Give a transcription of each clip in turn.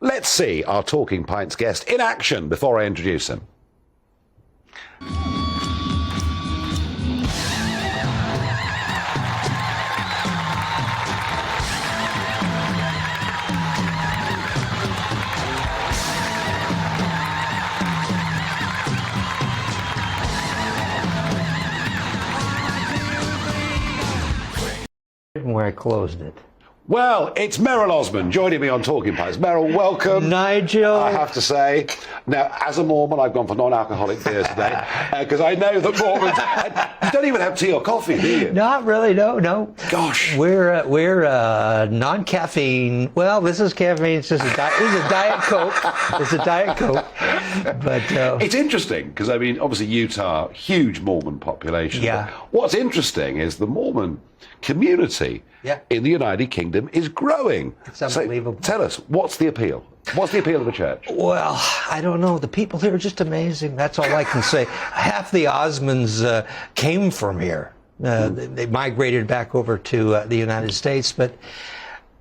Let's see our Talking Pints guest in action before I introduce him. Where I closed it. Well, it's Merrill Osmond joining me on Talking Pints. Merrill, welcome. Nigel. I have to say, now, as a Mormon, I've gone for non-alcoholic beer today, because I know that Mormons you don't even have tea or coffee, do you? Not really, no. Gosh. We're non-caffeine. Well, this is caffeine. It's just this is a Diet Coke. It's a Diet Coke. But it's interesting, because, I mean, obviously Utah, huge Mormon population. Yeah. But what's interesting is the Mormon community in the United Kingdom is growing. It's unbelievable. So tell us, what's the appeal? What's the appeal of the church? Well, I don't know. The people here are just amazing. That's all I can say. Half the Osmonds came from here. They migrated back over to the United States, but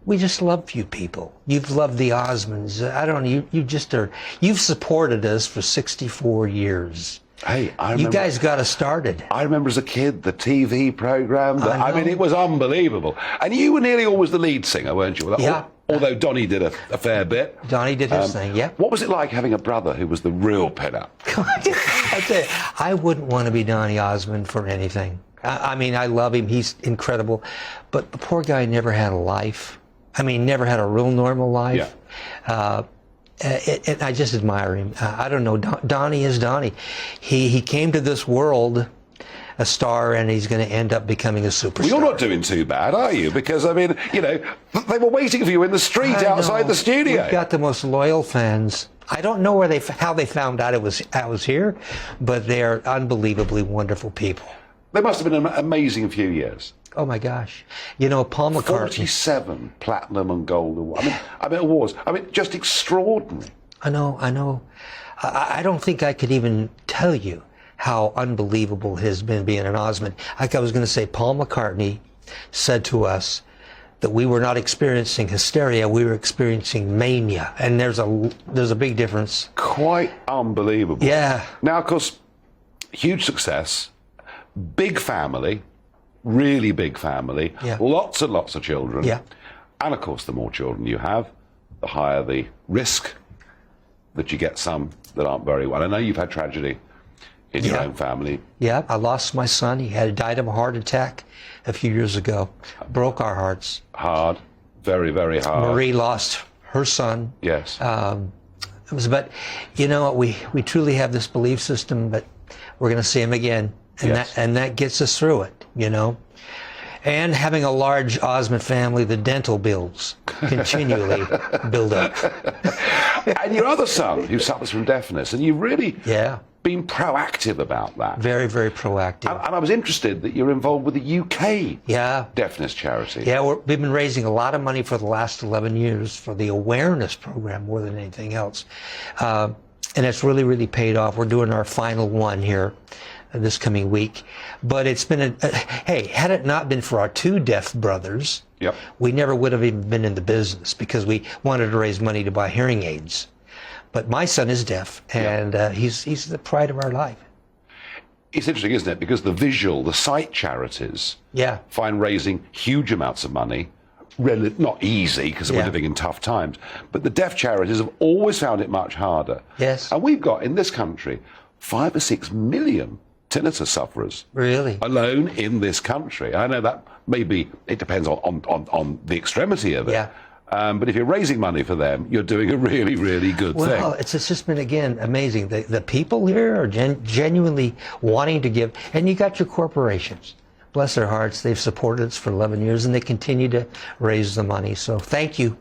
we just love you people. You've loved the Osmonds. I don't know. You just are. You've supported us for 64 years. Hey, I remember, you guys got us started. I remember as a kid the TV program. I mean, it was unbelievable. And you were nearly always the lead singer, weren't you? Yeah. Although Donnie did a fair bit. Donnie did his thing, yeah. What was it like having a brother who was the real pin-up? I tell you, I wouldn't want to be Donnie Osmond for anything. I mean, I love him. He's incredible. But the poor guy never had a life. I mean, never had a real normal life. Yeah. And I just admire him. I don't know. Donnie is Donnie. He came to this world a star, and he's going to end up becoming a superstar. Well, you're not doing too bad, are you? Because, I mean, you know, they were waiting for you in the street outside the studio. We've got the most loyal fans. I don't know how they found out I was here, but they're unbelievably wonderful people. They must have been an amazing few years. Oh my gosh! You know, Paul McCartney. 47 platinum and gold awards. I mean awards. I mean, just extraordinary. I know. I don't think I could even tell you how unbelievable it has been being an Osmond. Like I was going to say, Paul McCartney said to us that we were not experiencing hysteria, we were experiencing mania, and there's a big difference. Quite unbelievable. Yeah. Now, of course, huge success, big family. Really big family, lots and lots of children. Yeah. And of course, the more children you have, the higher the risk that you get some that aren't very well. I know you've had tragedy in your own family. Yeah, I lost my son. He died of a heart attack a few years ago. Broke our hearts. Hard, very, very hard. Marie lost her son. Yes. But you know, we truly have this belief system, but we're going to see him again. And that gets us through it, you know. And having a large Osmond family, the dental bills continually build up. And your other son, who suffers from deafness, and you've really been proactive about that. Very, very proactive. And I was interested that you're involved with the UK deafness charity. Yeah, we've been raising a lot of money for the last 11 years for the awareness program more than anything else. And it's really, really paid off. We're doing our final one here this coming week. But it's been hey, had it not been for our two deaf brothers, we never would have even been in the business, because we wanted to raise money to buy hearing aids. But my son is deaf, and he's the pride of our life. It's interesting, isn't it? Because the sight charities find raising huge amounts of money not easy, because we're living in tough times, but the deaf charities have always found it much harder. Yes. And we've got in this country 5 or 6 million tinnitus sufferers. Really? Alone in this country. I know that maybe it depends on the extremity of it. Yeah. But if you're raising money for them, you're doing a really, really good thing. Well, it's just been, again, amazing. The people here are genuinely wanting to give. And you got your corporations. Bless their hearts. They've supported us for 11 years, and they continue to raise the money. So thank you.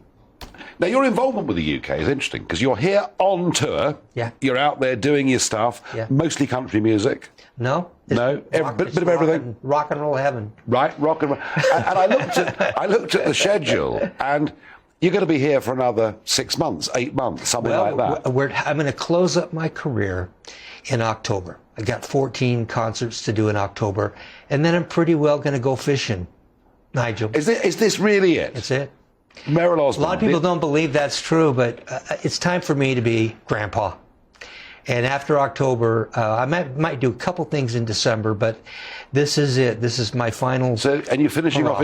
Now, your involvement with the UK is interesting, because you're here on tour. Yeah. You're out there doing your stuff. Yeah. Mostly country music. No. No, bit of everything. Rock and roll heaven. Right, rock and roll. And I looked at the schedule, and you're going to be here for another 6 months, 8 months, something like that. I'm going to close up my career in October. I got 14 concerts to do in October, and then I'm pretty well going to go fishing, Nigel. Is this really it? It's it. Merrill Osmond. A lot of people don't believe that's true, but it's time for me to be grandpa. And after October, I might do a couple things in December, but this is it. This is my final. So, and you're finishing off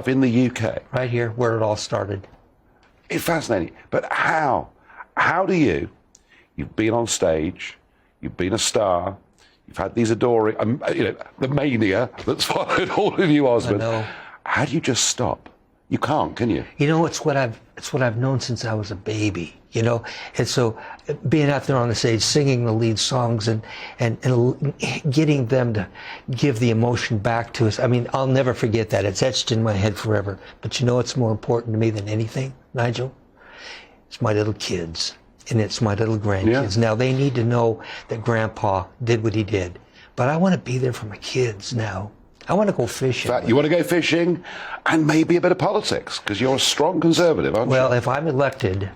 in the UK, right here where it all started. It's fascinating. But how do you've been on stage, you've been a star, you've had these adoring, the mania that's followed all of you, Osmond. I know. How do you just stop? You can't, can you? You know, it's what I've known since I was a baby. You know, and so being out there on the stage, singing the lead songs, and getting them to give the emotion back to us. I mean, I'll never forget that. It's etched in my head forever. But you know what's more important to me than anything, Nigel? It's my little kids, and it's my little grandkids. Yeah. Now, they need to know that Grandpa did what he did. But I want to be there for my kids now. I want to go fishing. In fact, you want to go fishing and maybe a bit of politics, because you're a strong conservative, aren't you? Well, if I'm elected,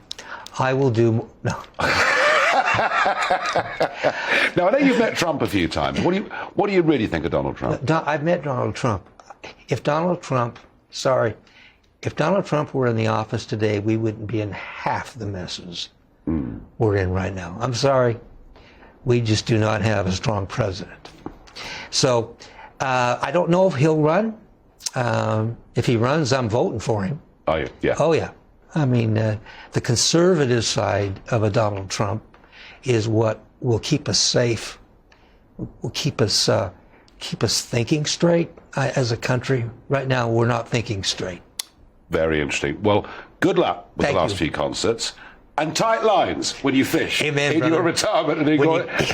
I will do. No. Now, I know you've met Trump a few times. What do you really think of Donald Trump? I've met Donald Trump. If Donald Trump were in the office today, we wouldn't be in half the messes we're in right now. I'm sorry. We just do not have a strong president. So I don't know if he'll run. If he runs, I'm voting for him. Oh, yeah. Yeah. Oh, yeah. I mean, the conservative side of a Donald Trump is what will keep us safe, will keep us thinking straight as a country. Right now, we're not thinking straight. Very interesting. Well, good luck with the last few concerts. And tight lines when you fish. Amen, in brother. Your retirement, and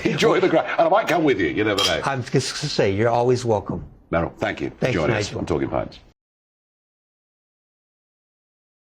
enjoy the ground. And I might come with you. You never know. I'm just going to say, you're always welcome. Merrill, thank you for joining us on Talking Pints.